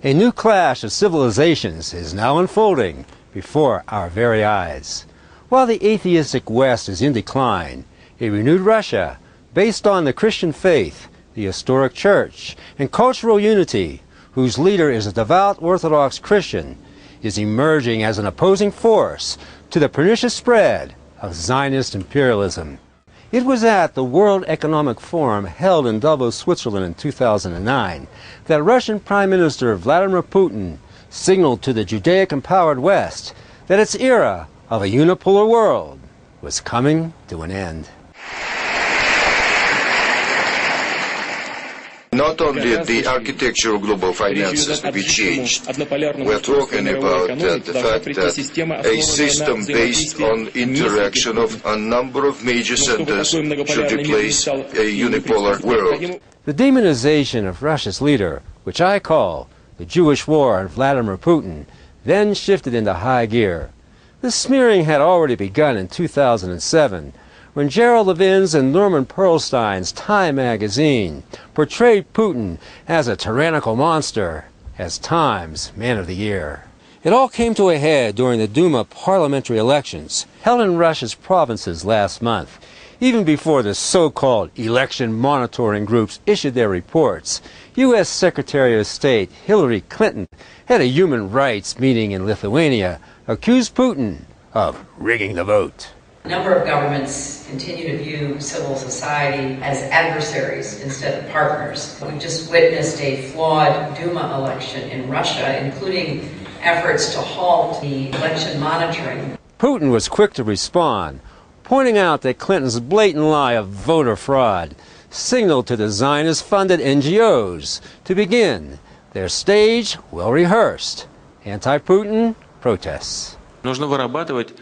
A new clash of civilizations is now unfolding before our very eyes. While the atheistic West is in decline, a renewed Russia, based on the Christian faith, the historic church, and cultural unity, whose leader is a devout Orthodox Christian, is emerging as an opposing force to the pernicious spread of Zionist imperialism. It was at the World Economic Forum held in Davos, Switzerland in 2009 that Russian Prime Minister Vladimir Putin signaled to the Judaic-empowered West that its era of a unipolar world was coming to an end. Not only the architecture of global finances will be changed, we are talking about the fact that a system based on interaction of a number of major centers should replace a unipolar world. The demonization of Russia's leader, which I call the Jewish war on Vladimir Putin, then shifted into high gear. The smearing had already begun in 2007, when Gerald Levin's and Norman Pearlstein's Time magazine portrayed Putin as a tyrannical monster, as Time's Man of the Year. It all came to a head during the Duma parliamentary elections held in Russia's provinces last month. Even before the so-called election monitoring groups issued their reports, U.S. Secretary of State Hillary Clinton at a human rights meeting in Lithuania accused Putin of rigging the vote. A number of governments continue to view civil society as adversaries instead of partners. We've just witnessed a flawed Duma election in Russia, including efforts to halt the election monitoring. Putin was quick to respond, pointing out that Clinton's blatant lie of voter fraud signaled to the Zionist-funded NGOs to begin their staged, well-rehearsed anti-Putin protests. Нужно вырабатывать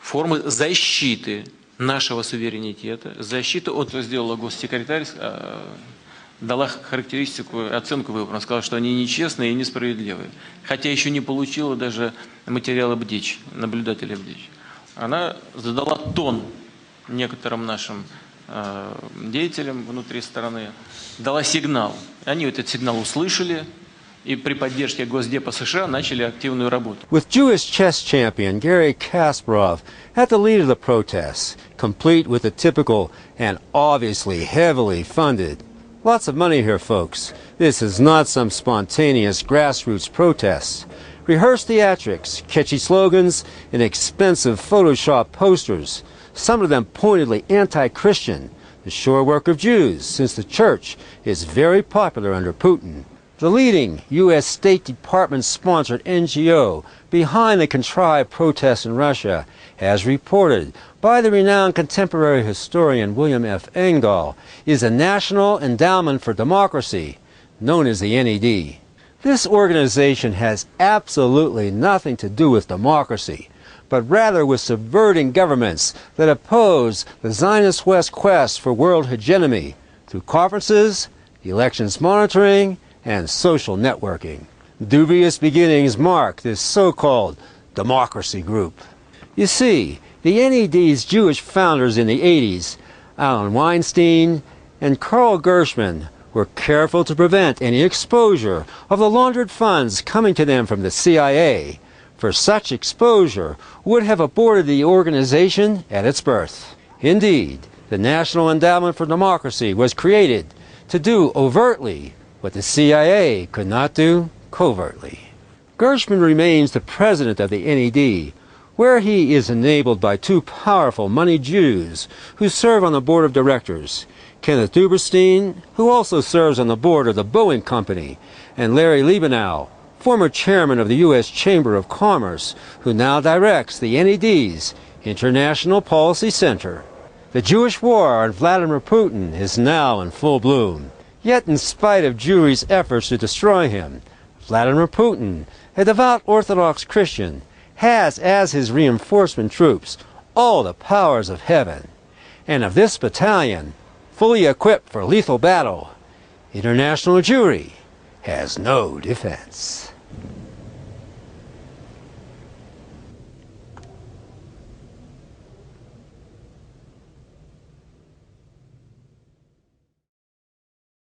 формы защиты нашего суверенитета, защиты, вот сделала госсекретарь, дала характеристику, оценку выборам, сказала, что они нечестные и несправедливые, хотя еще не получила даже материалы БДИЧ, наблюдателей БДИЧ. Она задала тон некоторым нашим деятелям внутри страны, дала сигнал. Они этот сигнал услышали, и при поддержке Госдепа США начали активную работу. With Jewish chess champion Garry Kasparov at the lead of the protests, complete with the typical and obviously heavily funded. Lots of money here, folks. This is not some spontaneous grassroots protest. Rehearsed theatrics, catchy slogans, and expensive Photoshop posters, some of them pointedly anti-Christian, the sure work of Jews, since the church is very popular under Putin. The leading U.S. State Department-sponsored NGO behind the contrived protests in Russia, as reported by the renowned contemporary historian William F. Engdahl, is the National Endowment for Democracy, known as the NED. This organization has absolutely nothing to do with democracy, but rather with subverting governments that oppose the Zionist West quest for world hegemony through conferences, elections monitoring, and social networking. Dubious beginnings mark this so-called democracy group. You see, the NED's Jewish founders in the 80s, Alan Weinstein and Carl Gershman, were careful to prevent any exposure of the laundered funds coming to them from the CIA, for such exposure would have aborted the organization at its birth. Indeed, the National Endowment for Democracy was created to do overtly what the CIA could not do covertly. Gershman remains the president of the NED, where he is enabled by two powerful moneyed Jews who serve on the board of directors, Kenneth Duberstein, who also serves on the board of the Boeing Company, and Larry Liebenow, former chairman of the U.S. Chamber of Commerce, who now directs the NED's International Policy Center. The Jewish war on Vladimir Putin is now in full bloom. Yet, in spite of Jewry's efforts to destroy him, Vladimir Putin, a devout Orthodox Christian, has as his reinforcement troops all the powers of heaven. And of this battalion, fully equipped for lethal battle, international Jewry has no defense.